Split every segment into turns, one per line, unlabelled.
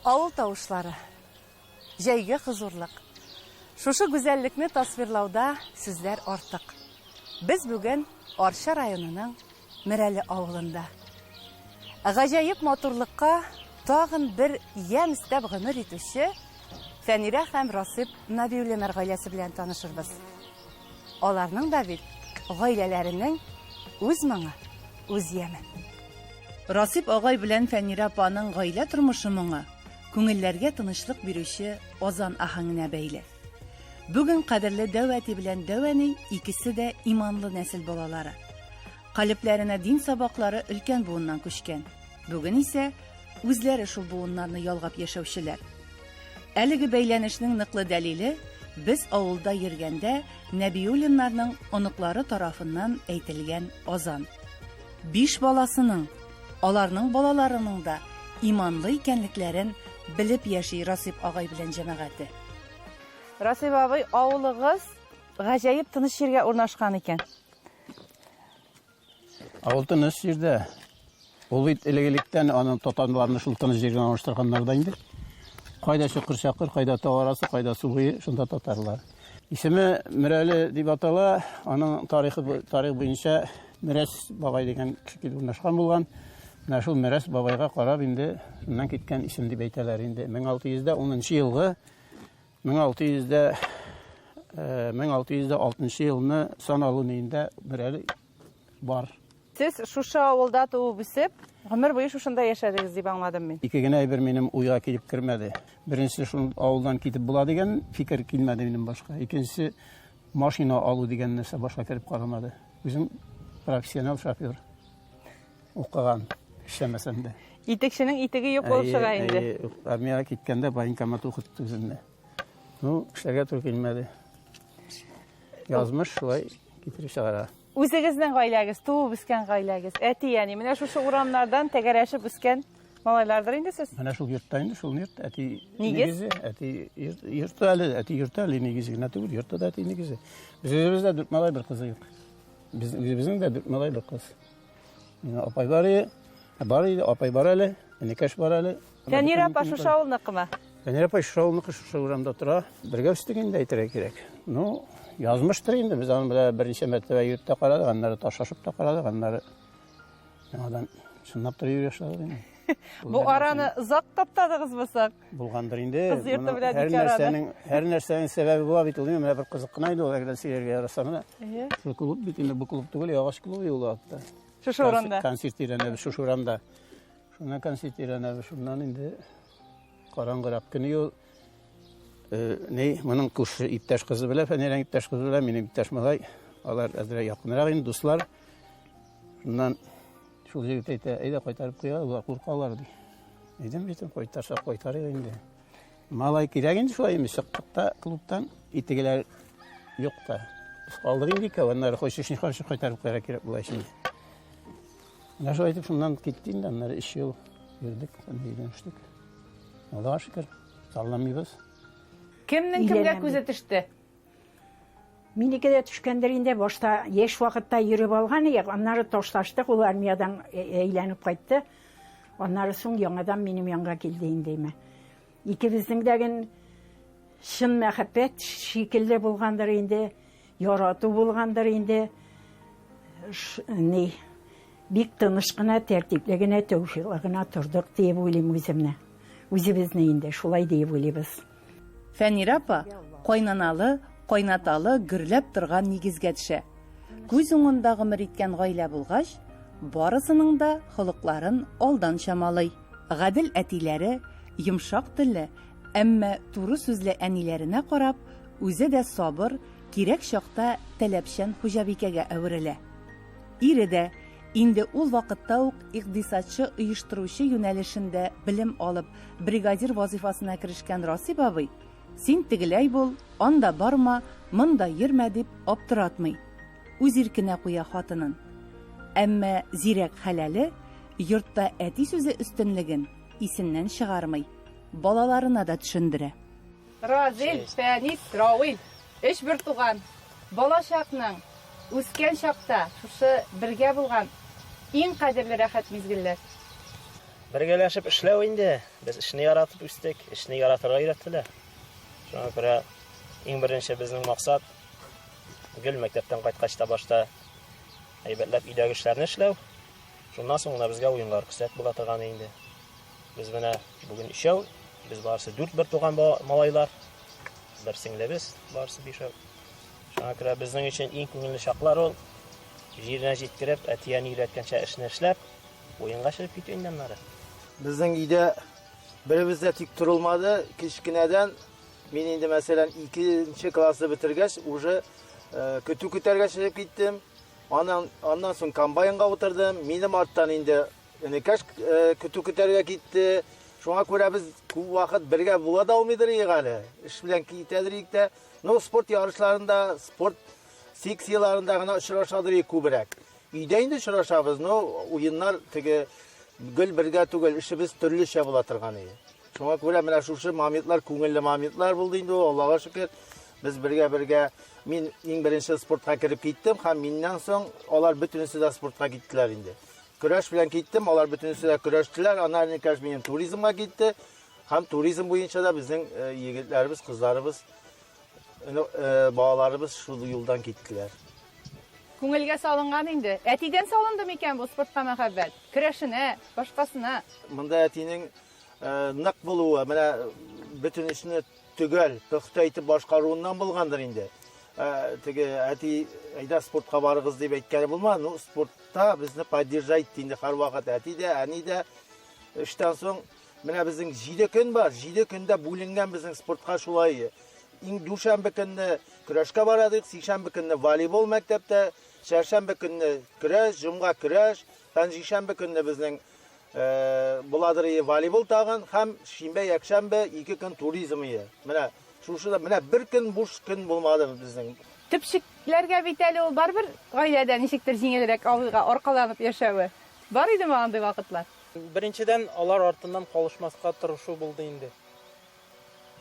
Авыл тавышлары, җәйге хозурлык. Шушы гүзәллекне тасвирлауда сүзләр артык. Без бүген Арча районының Мөрәле авылында. Гаҗәеп матурлыкка тагын бер ян истәп гомер итүче Фәнирә һәм Расип Нәбиуллиннар гаиләсе белән танышырбыз. Аларның да бит гаиләләренең үз моңы, үз яме. Расип агай белән Фәнирә апаның гаилә тормышы моңы күңелләргә тынычлык бирүче азан аһәңенә бәйле. Бүген кадерле Дәүәти белән Дәвәни икесе дә иманлы нәсел балалары. Калепләренә дин сабаклары өлкән буыннан күчкән. Бүген исә үзләре шул буыннарны ялгап яшәүчеләр. Әлеге бәйләнешнең ныклы дәлиле без авылда йөргәндә Нәбиуллиннарның оныклары тарафыннан әйтелгән азан. 5 баласының, аларның балаларының да иманлы икәнлекләрен белеп яши Расип агай белән җәмәгате. Расип абый, авылыгыз гаҗәеп тыныч җиргә урнашкан икән.
Авыл тыныч җирдә. Ул бит элек-электән аның татарларны шул тыныч җиргә урнаштырганнар да инде. Кайда чыкыр-чакыр, кайда тау арасы, кайда су буе, шунда татарлар. Исеме Мөрәле дип атала, аның тарих буенча Мөрәс бабай дигән кеше урнашкан булган. Менә шул Мөрәс бабайга карап инде шуннан киткән исем дип әйтәләр инде. 1610 елгы 1606 елны саналу нинде Мөрәле бар.
Сез шушы авылда туып үсеп, гомер буе шушында яшәдегез дип аңладым мин.
Ике генә әйбер минем уйга килеп кермәде. Беренче шул авылдан китеп була дигән фикер килмәде минем башка. Икенчесе машина алу дигән нәрсә башка килеп карамады. Үзем профессионал шофер. Укыган, эшләмәсәм дә.
Итекченең итеге юк булып чыга инде.
Армиягә киткәндә военкомат укытты үземне. Эшләргә туры килмәде. Язмыш шулай китереп чыгара.
Үзегезнең гаиләгез, туып үскән гаиләгез, әти яни менә шушы урамнардан тәгәрәшеп үскән малайлардыр инде сез?
Менә шул йортта инде, шул йорт әти
нигезе,
әти йорты әле нигезе генә түгел, йортта да әти нигезе. Бездә 4 малай бер кызы юк. Безнең дә 4 малай бер кыз. Менә апай бар иде, апай бар әле, Никаш бар әле.
Фәнирә апа шушы авылныкымы?
Фәнирә апа шушы авылныкы, шушы урамда тора. Бергә үстек инде әйтергә кирәк. Язмыштыр инде, без аны белән берничә мәртәбә йөртә карадык, аннары ташашып та карадык, аннары яңадан чынлап тора яшәдек инде.
Бу араны озак таптадыгызмы соң?
Булгандыр инде. Һәр нәрсәнең сәбәбе була бит ул. Менә бер кызык кына иде ул, әгәр сөйләргә ярасамы. Шул клуб бит инде, бу клуб түгел, ягач клубы ул атта.
Шушы урамда.
Концерт ирәнә, шушы урамда. Шуна концерт ирәнә, шуннан инде караңгырак көне ул моның күрше иптәш кызы белән, Фәнирәнең иптәш кызы белән, минем иптәш малай, алар әзрәк якынрак инде, дуслар. Шуннан шул җегет әйтә, әйдә кайтарып куя, улар куркалар ди. Әйдәм битен кайтарсак кайтарыр инде. Малай кирәк инде шулай, чыктыкта клубтан итегеләр юк та. Калдыр инде каваннар, хочеш нихәл кайтарып куя кирәк була инде. Менә шулай итеп шуннан китте инде, аннары 3 ел йөрдек, әйдәштек. Аллаһка шөкер, салламыйбыз.
Кемнең кемгә күзе төште?
Минеке дә төшкәндер инде, башта яшь вакытта йөреп алган идек, аннары ташлаштык, ул армиядан әйләнеп кайтты. Аннары соң яңадан минем янга килде инде. Икебезнең дәген шын мәхәббәт шикелле булгандыр инде, ярату булгандыр инде. Бик тыныч кына, тәртипле генә, тәүфыйклы гына тордык дип уйлыйм үземне. Үзебезне инде шулай дип уйлыйбыз.
Фәнирә апа кайнаналы, кайнаталы гөрләп торган нигезгә төшә. Күз уңында гомер иткән гаилә булгач, барысының да холыкларын алдан чамалый. Гадел әтиләре, йомшак телле, әмма туры сүзле әниләренә карап, үзе дә сабыр, кирәк чакта таләпчән хуҗабикәгә әверелә. Ире дә инде ул вакытта ук икътисадчы оештыручы юнәлешендә белем алып, бригадир вазифасына керешкән Расип абый, син тегеләй бул, анда барма, монда йөрмә дип аптыратмый. Үз иркенә куя хатынын. Әмма зирәк хәләле йортта әти сүзе өстенлеген исеннән чыгармый. Балаларына да төшендерә. Разил, Фәнис, Равил, 3 бер туган. Балачакның үскән чакта шушы бергә булган иң кадерле рәхәт мизгелләр.
Бергәләшеп эшләү инде. Без эшне яратып үстек, эшне яратырга өйрәттеләр. Шуңа күрә иң беренче безнең максат гел мәктәптән кайткач та башта әйбәтләп өйдәге эшләрне эшләү. Шуннан соң гына безгә уеннар күрсәт була торган инде. Без менә бүген 3, без барысы 4 бер туган малайлар. Бер сеңлебез, барысы 5. Шуңа күрә безнең өчен иң күңелле чаклар ул җиренә җиткереп, әтияне өйрәткәнчә эшне эшләп, уенга чыгып китү инде.
Bizning uyda biribizda tik turulmadi. Kichkinadan men endi masalan 2-klassni bitirgach, уже көтү күтәргә чыгып киттем. Ondan so'ng kombaynga o'tirdim. Menim ortdan endi enekash көтү күтәргә китте. Шуңа күрә без күп вакыт бергә була да алмыйдырык әле. Эш белән китәдерик тә. Спорт ярышларында, спорт секцияларында гына очрашадырык күбрәк. Өйдә инде очрашабыз, уеннар теге гел бергә түгел, эшебез төрлечә була торган иде. Шуңа күрә менә шушы моментлар, күңелле моментлар булды инде, Аллага шөкер. Без бергә мин иң беренче спортка кирип киттем, һәм миннән соң алар бөтенесе дә спортка киттеләр инде. Көрәш белән киттем, алар бөтенесе дә көрәштеләр. Аннан каш минем туризмга китте. Һәм туризм буенча да безнең егетләребез, кызларыбыз, балаларыбыз шул юлдан киттеләр.
Күңелгә салынган инде. Әтидән салынды микән бу спортка мәхәббәт? Көрәшенә, башкасына.
Монда әтинең нык булуы, менә бөтен эшне түгел, төхтә итеп башкаруыннан булгандыр инде. Теге әти әйдә спортка барыгыз дип әйткәне булмады. Спортта безне поддержать инде һәрвакыт әти дә, әни дә. Эштән соң менә безнең 7 көн бар. 7 көндә бүленгән безнең спортка шулай. Иң дүшәмбе көнне көрәшкә барадык, сишәмбе көнне волейбол мәктәптә, чәршәмбе көнне көрәш, җомга көрәш, пәнҗешәмбе көнне безнең буладыр волейбол тагын һәм шимбә, якшәмбе 2 көн туризм ие. Менә шушыда менә бер көн буш көн булмады безнең.
Төпчекләргә бит әле ул барбер гаиләдә ничектер җиңелрәк алыга аркаланып яшәве. Бар идеме андый вакытлар?
Беренчедән алар артыннан калышмаска тырышу булды инде.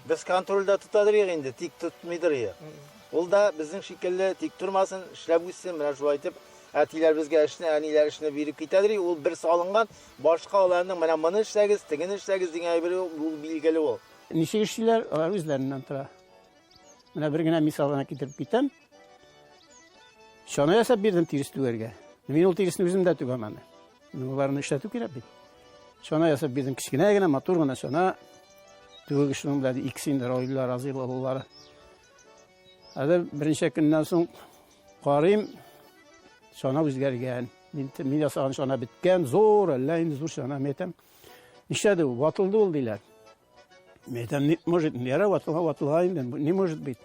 Без контрольдә тотадырык инде, тик тотмыйдыр. Ул да безнең шикелле тик тормасын, эшләп үссен, менә шулай итеп әтиләр безгә эшне, әниләр эшне биреп китәдер. Ул бер салынган, башка аларның менә моны эшләгез, тегене эшләгез дигән әйбер ул билгеле ул.
Ничек эшлиләр, алар үзләреннән тора. Менә бер генә мисалына китереп китәм. Чана ясап бирдем тирис түгәргә. Мин ул тирисне үзем дә түгәм аны. Уларны эшләтү кирәк бит. Чана ясап бирдем, кичкенә генә, матур гына чана. Түгәк эшнең белән икесен дә разыйлар, разыйлар. Әдә беренче көннән соң карыйм, чана үзгәргән. Мин ясаган чана биткән, зур, әллә инде зур чана мәйтәм. Нишләде ул? Ватылды ул диләр. Мәйтәм, может, нера ватылга инде, не может быть.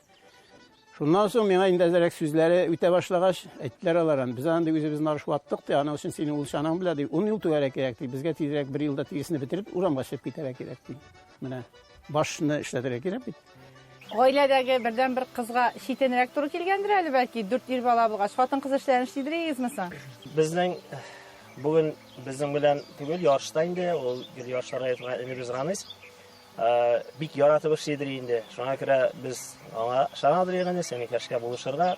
Шуннан соң миңа инде әзрәк сүзләре үтә башлагач, әйттеләр алардан. Без анда үзебез нарышваттык, аны өчен синең ул чанаң белән ди. 10 ел түгәрәк кирәк ди. Безгә тизрәк 1 елда тирисне битереп, урамга чыгып китәргә кирәк ди. Менә башны эшләтергә кирәк бит.
Гаиләдәге бердән бер кызга читенрәк туры килгәндер әле бәлки 4 ир бала булгач, хатын-кыз эшләрен эшлидерегезме соң?
Безнең бүген безнең белән түгел ярышта инде, ул ярышларга әйтергә разраныз. Бик яратып эшлидер инде. Шуңа күрә без аңа шанадыр ягъни сәнекәшкә булышырга.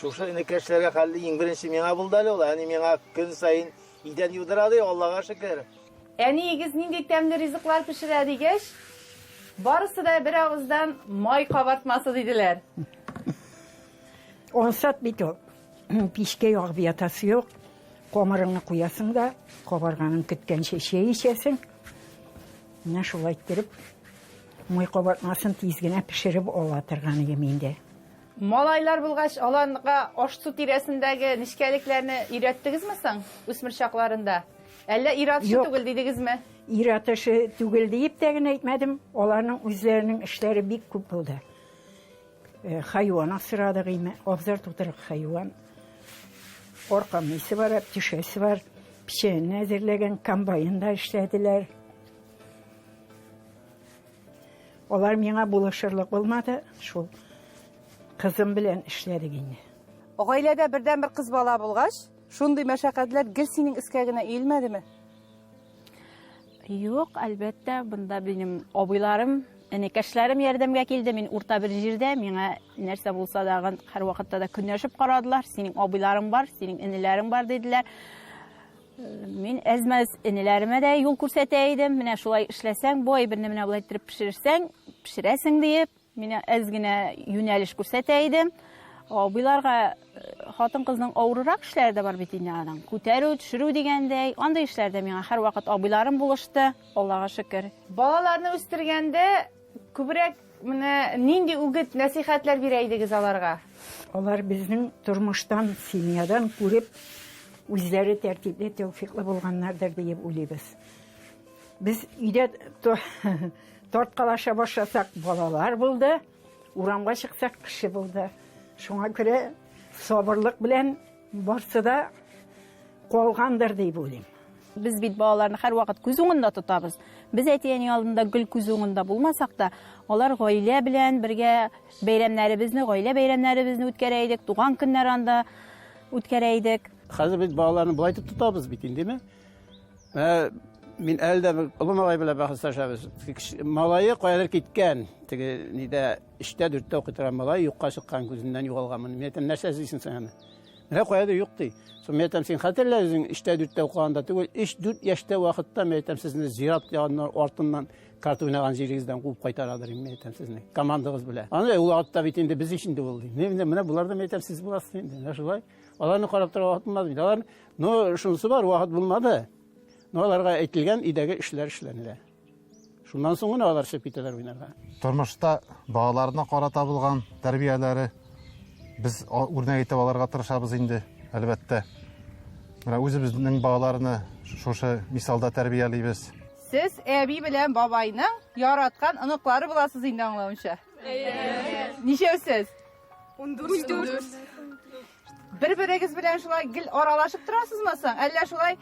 Шушы энекәшләргә хәлле иң беренче миңа булды әле ул. Әни миңа көн сайын идән юдырады, Аллага шөкер.
Әниегез нинди тәмле ризыклар пешерә дигәч, барысы да бер авыздан май кабартмасы диделәр.
Onsat бит ул. Пишкә ягып ятасы юк. Комырыңны куясың да, кабарганын көткәнчә чәй эчәсең. Менә шулай иттереп, май кабартмасын тиз генә пешереп ала торган идем инде.
Малайлар булгач, аларга аш-су тирәсендәге нишкәлекләрне өйрәттегезме соң үсмер чакларында? Әллә иратшы түгел дидегезме?
Иратышы түгел дип тә генә әйтмәдем. Аларның үзләренең эшләре бик күп булды. Хайван асрадык име, абзар тутырык хайван. Аркамысы бар, төшәсе бар. Печәнне әзерләгән комбайнда эшләделәр. Алар миңа булышырлык булмады, шул кызым белән эшләдек инде.
Гаиләдә бердән бер кыз бала булгач, шундый мәшәкатьләр гел синең искә генә иелмәдеме?
Юк, әлбәттә, бында минем абыйларым, энекәшләрем ярдәмгә килде. Мин урта бер җирдә, миңа нәрсә булса да һәр вакытта да көнләшеп карадылар. Синең абыйларың бар, синең энеләрең бар диделәр. Мин әзмәс инеләремә дә юл күрсәтә идем. Менә шулай эшләсәң, бой берне менә булай итеп пешерсәң, пешерәсең диеп, мине әз генә юнәлеш күрсәтә идем. Абыйларга хатын-кызның авыррак эшләре дә бар бит инде аның. Күтәрү, төшерү дигәндәй, андый эшләрдә миңа һәрвакыт абыйларым булышты, Аллага шөкер.
Балаларны үстергәндә күбрәк менә нинди үгет, нәсихәтләр бирә идегез аларга?
Алар безнең тормыштан, семьядан күреп, үзләре тәртипле, тәүфиклы булганнардыр дип уйлыйбыз. Без өйдә тарткалаша башласак, балалар булды, урамга чыксак, кеше булды. Шуңа күрә сабырлык белән барсы да калгандыр дип уйлыйм.
Без бит балаларны һәрвакыт күз уңында тотабыз. Без әтиәнең алдында гөл күз уңында булмасак та, алар гаилә белән бергә бәйрәмнәребезне, гаилә бәйрәмнәребезне үткәрә идек, туган көннәр анда үткәрә идек.
Хәзер бит балаларны болай итеп тотабыз бит инде. Мин әлдә олы малай белән бәхәсләшәбез. Малайы каядыр киткән. Теге нидә эштә дүрттә укый торган малай юкка чыккан, күзеннән югалганмын. Мин әйтәм, нәрсә эзлисең син аны? Менә каядыр юк ди. Соң мин әйтәм, син хәтерлә үзең эштә дүрттә укыганда түгел, 3-4 яшьтә вакытта мин әйтәм, сезне зират ягыннан артыннан карта уйнаган җирегездән куып кайтарадыр мин әйтәм сезне. Командагыз белән. Аны ул вакытта бит инде без ичендә булды. Менә буларда мин әйтәм, сез буласыз инде. Менә шулай. Аларны карап торырга вакыт булмады бит. Алар, шунысы бар, вакыт булмады. Аларга әйтелгән идәге эшләр эшләнелә. Шуннан соң гына алар чыгып китәләр уйнарга.
Тормышта балаларына карата булган тәрбияләре без үрнәк итеп аларга тырышабыз инде, әлбәттә. Менә үзебезнең балаларны шушы мисалда тәрбиялибез.
Сез әби белән бабайның яраткан оныклары буласыз инде аңлавымча. Ничәүсез? 14. Бер-берегез белән шулай гел аралашып торасызмы соң? Әллә шулай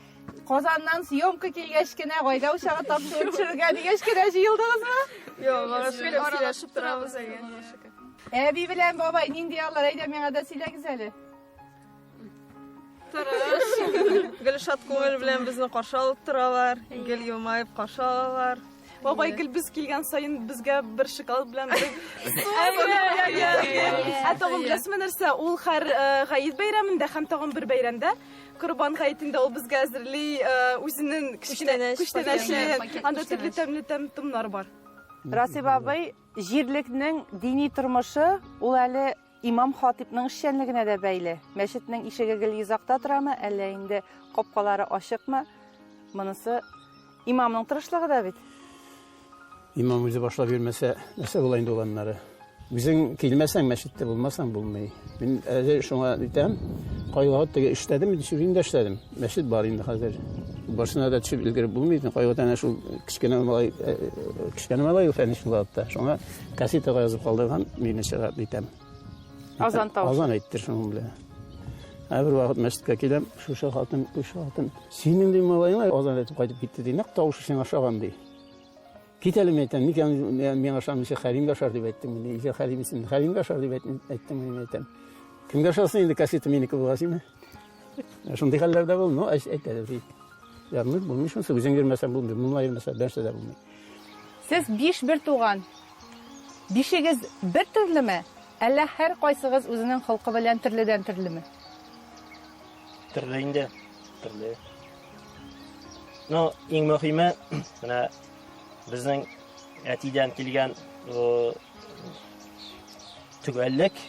Казаннан съемка килгәч кенә, гаилә учагы тапшырып төшерергә дигәч кенә җыелдыгызмы?
Юк, шулай аралашып торабыз әгәр.
Әби белән бабай нинди алар, әйдә миңа да сөйләгез әле.
Гел шат күңел белән безне каршы алып торалар, гел елмаеп каршы алалар. Бабай гел без килгән саен безгә бер шоколад белән тагын беләсезме нәрсә, ул һәр гаит бәйрәмендә һәм тагын бер бәйрәмдә Корбан гаетендә ул безгә әзерли үзенең күчтәнәчен, анда төрле тәмле бар.
Расиб абый, җирлекнең дини тормышы ул әле имам хатипның эшчәнлегенә дә бәйле. Мәчетнең ишеге гел йозакта торамы, әллә инде капкалары ачыкмы? Монысы имамның тырышлыгы да бит.
Имам үзе башлап йөрмәсә, нәрсә була инде уланнары? Үзең килмәсәң, мәчеттә булмасаң булмый. Мин шуңа әйтәм, кайгыга теге эшләдем, төшүрин дә эшләдем. Мәчет бар инде хәзер. Барсына да төшүп илгәр булмый. Кайгыга әнә шул кичкәнә малай фәниш булатта. Шуңа кассетага язып калдырган, мине чыгып әйтәм.
Азан тау.
Азан әйттер шуның белән. Бер вакыт мәчеткә киләм, шушы хатын, синең ди малайың азан әйтеп кайтып китте ди. Нәкъ тавышы сиңа ошаган ди. Китәлем әйтәм, ник миңа ошамыйча Хәлимгә ошар дип әйттем. Нигә Хәлимсен? Хәлимгә ошар дип әйттем, мин әйтәм. Кемгә ошасын инде кассета минеке буласымы? Шундый хәлләрдә бул, әйтәләр ди. Ярмый булмый шунсы, үзең йөрмәсәң булмый, мулла йөрмәсә берсе дә булмый.
Сез 5 бер туган. Бишегез бер төрлеме? Әллә һәр кайсыгыз үзенең холкы белән төрледән төрлеме?
Төрле инде, төрле. Иң мөһиме, менә безнең әтидән килгән төгәллек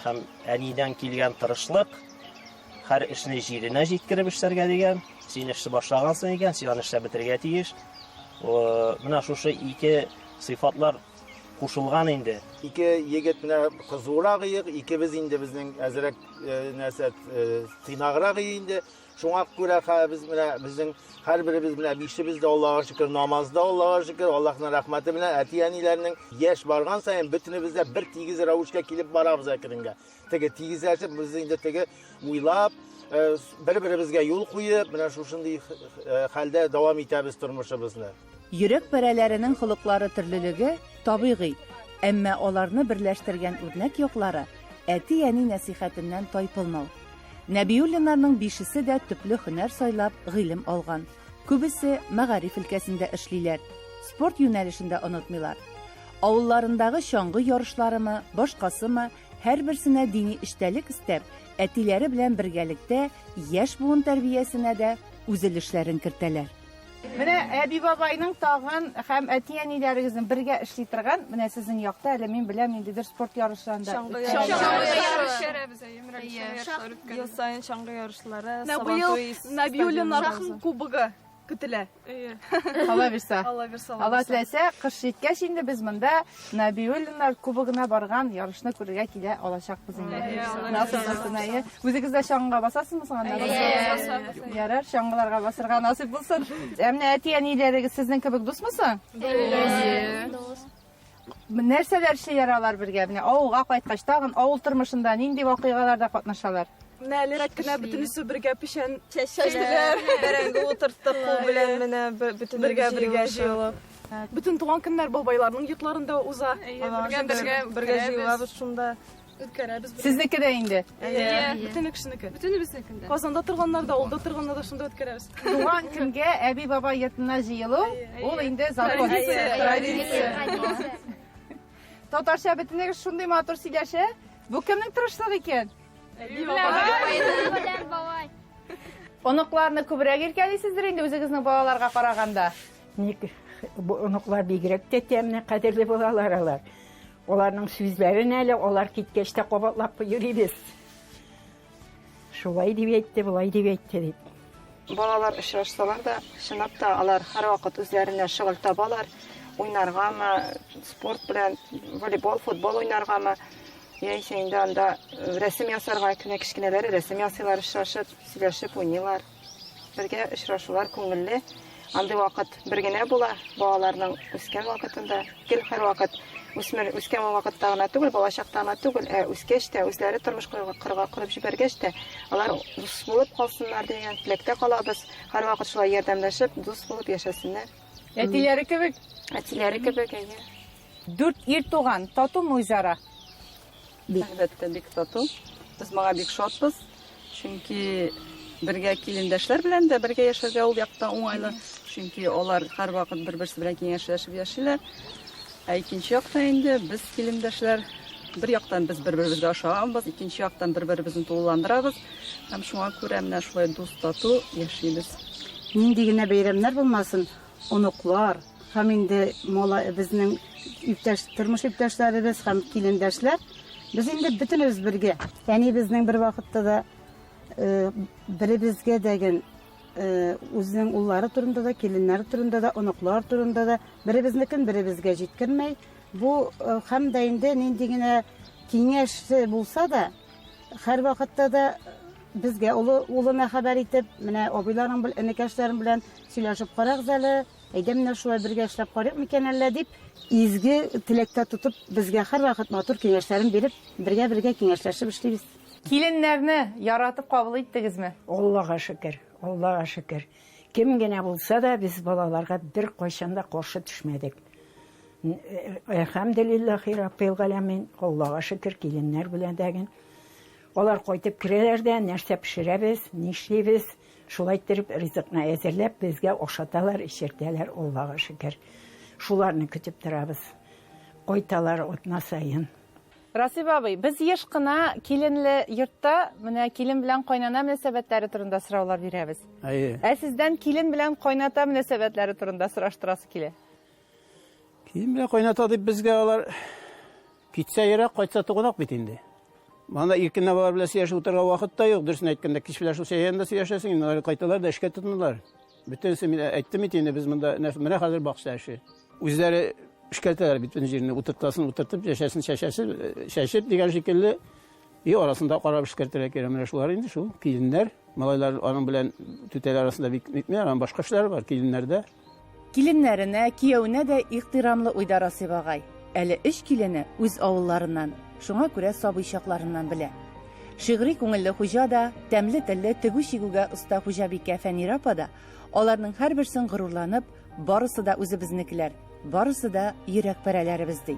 һәм әнидән килгән тырышлык, һәр эшне җиренә җиткереп эшләргә дигән. Син эшне башлагансың икән, син аны эшләп бетергә тиеш. Менә шушы ике сыйфатлар кушылган инде.
Ике егет менә кызурак иек, икебез инде безнең әзрәк нәрсә тыйнаграк инде. Шуңа күрә без менә безнең һәрберебез менә бишебез дә Аллаһка шөкер, намазда Аллаһка шөкер, Аллаһның рәхмәте белән әти-әниләрнең яшь барган саен бөтенебез дә бер тигез рәвешкә килеп барабыз әкренгә. Теге тигезләшеп без инде теге уйлап, бер-беребезгә юл куеп, менә шушындый хәлдә дәвам итәбез тормышыбызны.
Йөрәк пәрәләренең холыклары төрлелеге табигый, әмма аларны берләштергән үрнәк яклары әти-әни нәсихәтеннән тайпылмау. Нәбиуллиннарның 5-се дә төпле һөнәр сайлап гыйлем алган. Күбесе мәгариф өлкәсендә эшлиләр, спорт юнәлешендә онытмыйлар. Авылларындагы чаңгы ярышларымы, башкасымы, һәрберсенә дини эштәлек истәп, әтиләре белән бергәлектә яшь буын тәрбиясенә дә үзелешләрен кертәләр. Менә әби бабайның тагын һәм әти-әниләрегезнең бергә эшли торган, менә сезнең якта әле мин беләм ниндидер спорт ярышларында.
Ел сайын шаңғы ярышлары, Набиуллиннар кубогы көтелә.
Алла бирсә.
Алла бирсә.
Алла теләсә, кыш җиткәч инде без монда Набиуллиннар кубогына барган ярышны күрергә килә алачакбыз инде. Насыйп булсын. Үзегез дә шаңга басасызмы соңга? Ярар, шаңгыларга басырга насыйп булсын. Әмма әти-әниләрегез сезнең кебек дусмысың? Нәрсәләр эшләр бергә? Менә авылга кайткач тагын авыл тормышында нинди вакыйгаларда катнашалар?
Нәлер әткенә бөтенесе бергә пишән чәчәләр, бәрәңге утырттык кул белән менә бөтен бергә җыелып. Бөтен туган көннәр бабайларның йортларында уза. Бергә җыелабыз шунда үткәрәбез.
Сезнеке дә инде.
Бөтен кешенеке. Бөтенебезнеке. Казанда торганнар да, авылда торганнар да шунда үткәрәбез.
Туган көнгә әби баба йортына җыелу, ул инде закон. Традиция. Татарча бөтенегез шундый матур сөйләшә. Бу кемнең тырышлыгы икән? Оныкларны күбрәк иркәлисездер инде үзегезнең балаларга караганда.
Оныклар бигрәк тә тәмле, кадерле булалар алар. Аларның сүзләрен әле алар киткәч тә кабатлап йөрибез. Шулай дип әйтте, булай дип әйтте дип.
Балалар очрашсалар да, чынлап та алар һәрвакыт үзләренә шөгыль табалар. Уйнаргамы, спорт белән, волейбол, футбол уйнаргамы, яисә инде анда рәсем ясарга кечкенәләре рәсем ясыйлар, очрашып, сөйләшеп уйныйлар. Бергә очрашулар күңелле. Андый вакыт бер генә була балаларның үскән вакытында. Гел һәрвакыт үскән вакытта гына түгел, балачакта гына түгел, үскәч тә үзләре тормыш корып җибәргәч тә алар дус булып калсыннар дигән теләктә калабыз. Һәрвакыт шулай ярдәмләшеп, дус булып яшәсеннәр.
Әтиләре кебек.
Әтиләре кебек,
4 ир туган, татумы үзара?
Әлбәттә, бик тату. Без моңа бик шатбыз. Чөнки бергә килендәшләр белән дә бергә яшәргә ул якта уңайлы. Чөнки алар һәрвакыт бер-берсе белән киңәшләшеп яшиләр. Икенче якта инде без килендәшләр бер яктан без бер-беребезгә ашаганбыз, икенче яктан бер-беребезне тулыландырабыз. Һәм шуңа күрә менә шулай дус тату яшибез.
Нинди генә бәйрәмнәр булмасын, оныклар һәм инде безнең тормыш иптәшләребез һәм килендәшләр, без инде бөтенебез бергә. Яни безнең бер вакытта да беребезгә дәген үзенең уллары турында да, киленнәре турында да, оныклар турында да беребезнекен беребезгә җиткермәй, бу һәм дә инде нинди генә киңәш булса да, һәр вакытта да безгә улына хәбәр итеп, менә абыйларның белән, энекәшләрем белән сөйләшеп карагыз әле, әйдә менә шулай бергә эшләп карыйк микән әллә дип, изге теләктә тотып, безгә һәрвакыт матур киңәшләрен биреп, бергә киңәшләшеп эшлибез.
Киленнәрне яратып кабул иттегезме?
Аллага шөкер, Аллага шөкер. Кем генә булса да, без балаларга бер кайчан да каршы төшмәдек. Әлхәмдүлиллаһи раббил галәмин, Аллага шөкер, киленнәр белән дәген. Алар кайтып керәләр дә, нәрсә пешерәбез, нишлибез, шулай итеп ризыкны әзерләп безгә ашаталар, эчертәләр, Аллага шөкер. Шуларны көтеп торабыз. Кайталар атна сайын.
Расип абый, без еш кына киленле йортта, менә килен белән кайнана мөнәсәбәтләре турында сораулар бирәбез. Ә сездән килен белән кайната мөнәсәбәтләре турында сораштырасы килә.
Килен белән кайната дип безгә алар китсә ерак, кайтса тугынак бит инде. Манда иркенә балар белән сөйләшеп утырга вакыт та юк. Дөресен әйткәндә, кич белән шул сәяһәндә сөйләшәсең, инде кайталар да эшкә тотындылар. Бөтенсе мин әйттем бит инде, без монда менә хәзер бакча эше. Үзләре эшкәлтәләр бит бөтен җирне утыртып яшәсен, чәчеп дигән шикелле, арасында карап эшкәртергә кирәк. Менә шулар инде шул киленнәр, малайлар аның белән түтәләр арасында бик нитмәр, аның башка эшләре бар киленнәрдә.
Киленнәренә, кияүенә дә ихтирамлы уйда Расип агай. Әле эш килене үз авылларыннан, шуңа күрә сабый чакларыннан белә. Шигъри күңелле хуҗа да, тәмле телле тегү-чигүгә оста хуҗабикә Фәнир апа да, аларның һәрберсен горурланып, барысы да үзебезнекеләр, барысы да йөрәк пәрәләребез ди.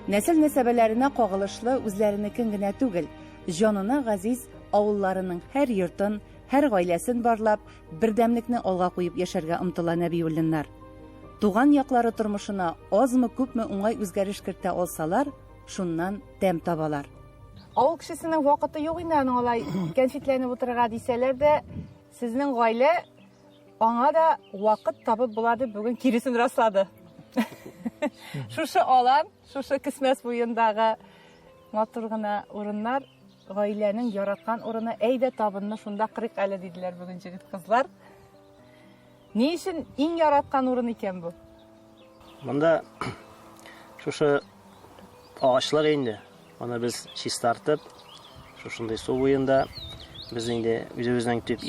Нәсел-нәсәбәләренә кагылышлы үзләренекен генә түгел, җанына газиз авылларының һәр йортын, һәр гаиләсен барлап, бердәмлекне алга куеп яшәргә омтыла Нәбиуллиннар. Туган яклары тормышына азмы күпме уңай үзгәреш кертә алсалар, шуннан тәм табалар. Авыл кешесенең вакыты юк инде аның алай кәнфитләнеп утырырга дисәләр дә, сезнең гаилә
аңа да вакыт табып булады, бүген киресен раслады. Шушы алан, шушы Кисмәс буендагы матур гына урыннар, гаиләнең яраткан урыны, әйдә табынны шунда кырык әле диделәр бүген җегет кызлар. Ни өчен иң яраткан урын икән бу?
Монда шушы агачлар инде. Аны без чистартып, шушындай су буенда без инде үзебезнең төп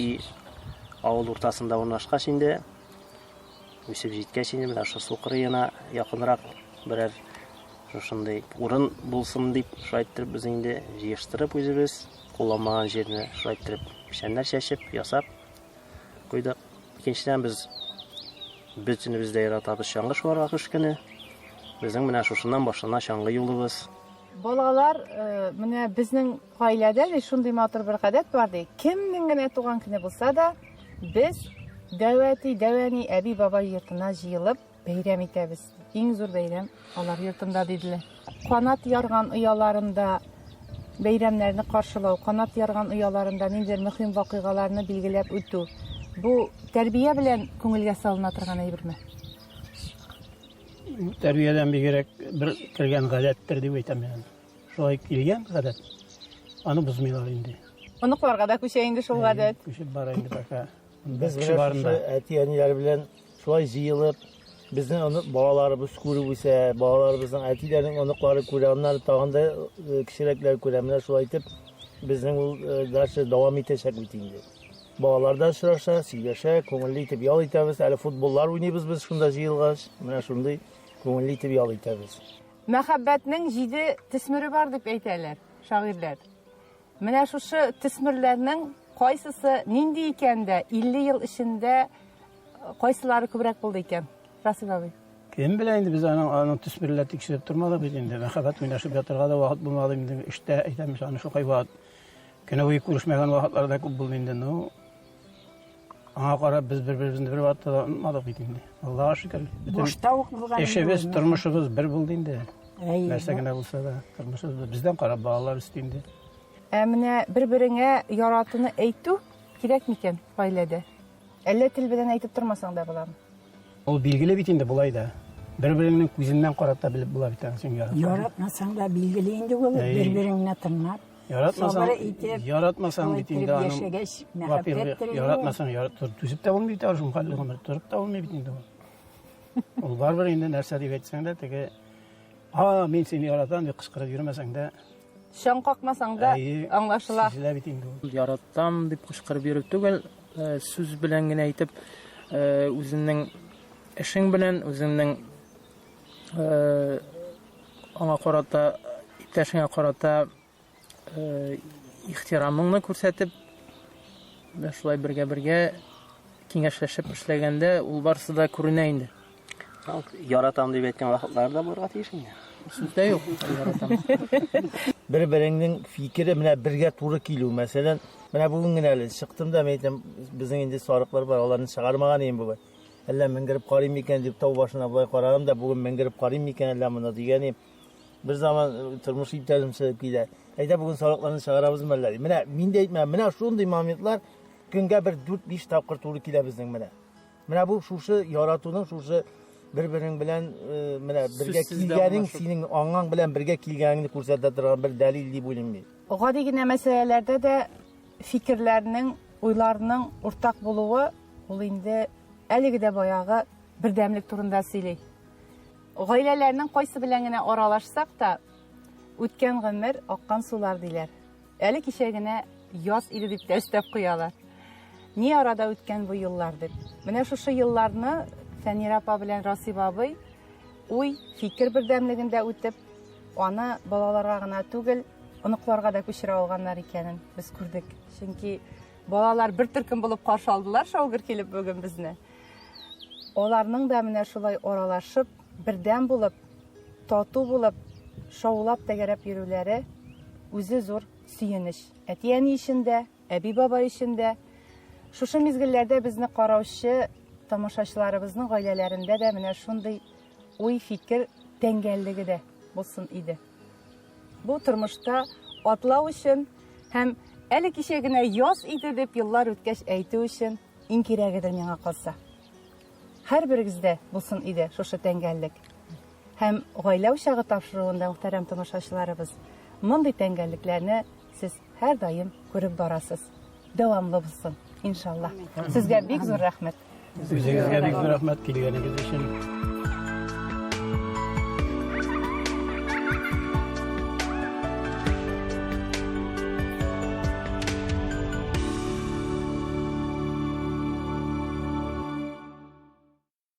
авыл уртасында урнашкач инде үсеп җиткәч инде менә шу су кырыена якынрак берәр шушындай урын булсын дип шайтырып без инде җыештырып үзебез кулламаган җирне шайтырып пешәннәр чәчеп, ясап куйдык. Икенчедән без бөтенебез дә яратабыз чаңгы шуарга кыш көне. Безнең менә шушыннан башлана чаңгы юлыбыз.
Балалар, менә безнең гаиләдә дә шундый матур бер гадәт бар ди. Кемнең генә туган көне булса да, без дәвани әби бабай йортына җыелып бәйрәм итәбез. Иң зур бәйрәм алар йортында диделәр. Канат ярган уяларында бәйрәмнәрне каршылау, канат ярган уяларында ниндидер мөһим вакыйгаларны билгеләп үтү. Бу тәрбия белән күңелгә салына торган әйберме?
Тәрбиядән бигрәк бер кергән гадәттер дип әйтәм мин. Шулай килгән гадәт. Аны бозмыйлар инде.
Оныкларга да күчә инде шул гадәт.
Күчеп бара инде бака.
Без әти-әниләр белән шулай җыелып, безнең аны балаларыбыз күреп үсә, балаларыбызның әтиләренең оныклары күрә, аннары тагын да кичерәкләр күрә. Менә шулай итеп безнең ул дәшә дәвам итәчәк бит инде. Балалар да очраша, сөйләшә, күңелле итеп ял итәбез. Әле футболлар уйныйбыз без шунда җыелгач. Менә шундый күңелле итеп ял итәбез.
Мәхәббәтнең 7 төсмере бар дип әйтәләр шагыйрьләр. Менә шушы төсмерләрнең кайсысы нинди икән дә 50 ел эчендә кайсылары күбрәк булды икән? Расил абый.
Кем белә инде без аның төсмерләр тикшереп тормадык бит инде. Мәхәббәт уйнашып ятырга да вакыт булмады инде. Эштә әйтәмез аны шулай вакыт. Көне буе күрешмәгән вакытларда күп булды инде. Ну, аңа карап без бер-беребезне бер вакытта онытмадык бит инде. Аллага шөкер.
Башта ук булган.
Эшебез, тормышыбыз бер булды инде. Нәрсә генә булса да, тормышыбыз бездән карап балалар үстенде.
Менә бер-береңә яратуны әйтү кирәк микән гаиләдә? Әллә тел белән әйтеп тормасаң да буламы?
Ул билгеле бит инде булай да. Бер-береңнең күзеннән карап та белеп була бит син яратма.
Яратмасаң да билгеле инде ул бер-береңне тыңлап.
Яратмасаң бит инде аның. Яратмасаң түзеп тә булмый бит шул хәлле гомер торып та булмый бит инде. Ул барбер инде нәрсә дип әйтсәң дә теге мин сине яратам дип кычкырып йөрмәсәң дә
шаң какмасаң да аңлашыла.
Яратам дип кычкырып йөрү түгел, сүз белән генә әйтеп, үзенең эшең белән, үзенең аңа карата, иптәшеңә карата ихтирамыңны күрсәтеп, шулай бергә киңәшләшеп эшләгәндә ул барысы да күренә инде.
Яратам дип әйткән вакытларда булырга тиеш инде.
Сүздә юк, яратам.
Бер-береңнең фикере менә бергә туры килү. Мәсәлән, менә бүген генә әле чыктым да, мен әйтәм, безнең инде сарыклар бар, аларны чыгармаган идем бүген. Әллә менгереп карыйм микән дип тау башына булай карагам да, бүген менгереп карыйм микән әллә моны дигән. Бер заман тормыш иптәшем чыгып килә. Әйтә бүген сарыкларны чыгарабызмы әллә? Менә мин дә әйтмәм, менә шундый моментлар көнгә бер 4-5 тапкыр туры килә безнең менә. Менә бу шушы яратуның, шушы бер-берең белән менә бергә килгәнең, синең аңаң белән бергә килгәнеңне күрсәтә торган бер дәлил дип уйлыйм мин.
Гади генә мәсьәләләрдә дә фикерләрнең, уйларның уртак булуы ул инде әлеге дә баягы бердәмлек турында сөйли. Гаиләләрнең кайсы белән генә аралашсак та, үткән гомер аккан сулар диләр. Әле кичә генә яз иде дип тәстәп куялар. Ни арада үткән бу еллар дип. Менә шушы елларны Фәнира апа белән Расиба абый фикер бердәмлегендә үтеп, аны балаларга гына түгел, оныкларга да күчерә алганнар икәнен без күрдек. Чөнки балалар бер төркем булып каршы алдылар шаугыр килеп бүген безне. Аларның да менә шулай аралашып, бердәм булып, тату булып, шаулап тәгәрәп йөрүләре үзе зур сөенеч. Әти-әни ишендә, әби бабай ишендә. Шушы мизгелләрдә безне караучы тамашачыларыбызның гаиләләрендә дә менә шундый фикер тәңгәллеге дә булсын иде. Бу тормышта атлау өчен һәм әле кичә генә яз иде дип еллар үткәч әйтү өчен иң кирәгедер миңа калса. Һәрберегездә булсын иде шушы тәңгәллек. Һәм гаилә учагы тапшыруында, мөхтәрәм тамашачыларыбыз, мондый тәңгәллекләрне сез һәр даим күреп барасыз. Дәвамлы булсын, иншаллах. Сезгә бик зур рәхмәт.
Үзегезгә бик зур рәхмәт килгәнегез өчен.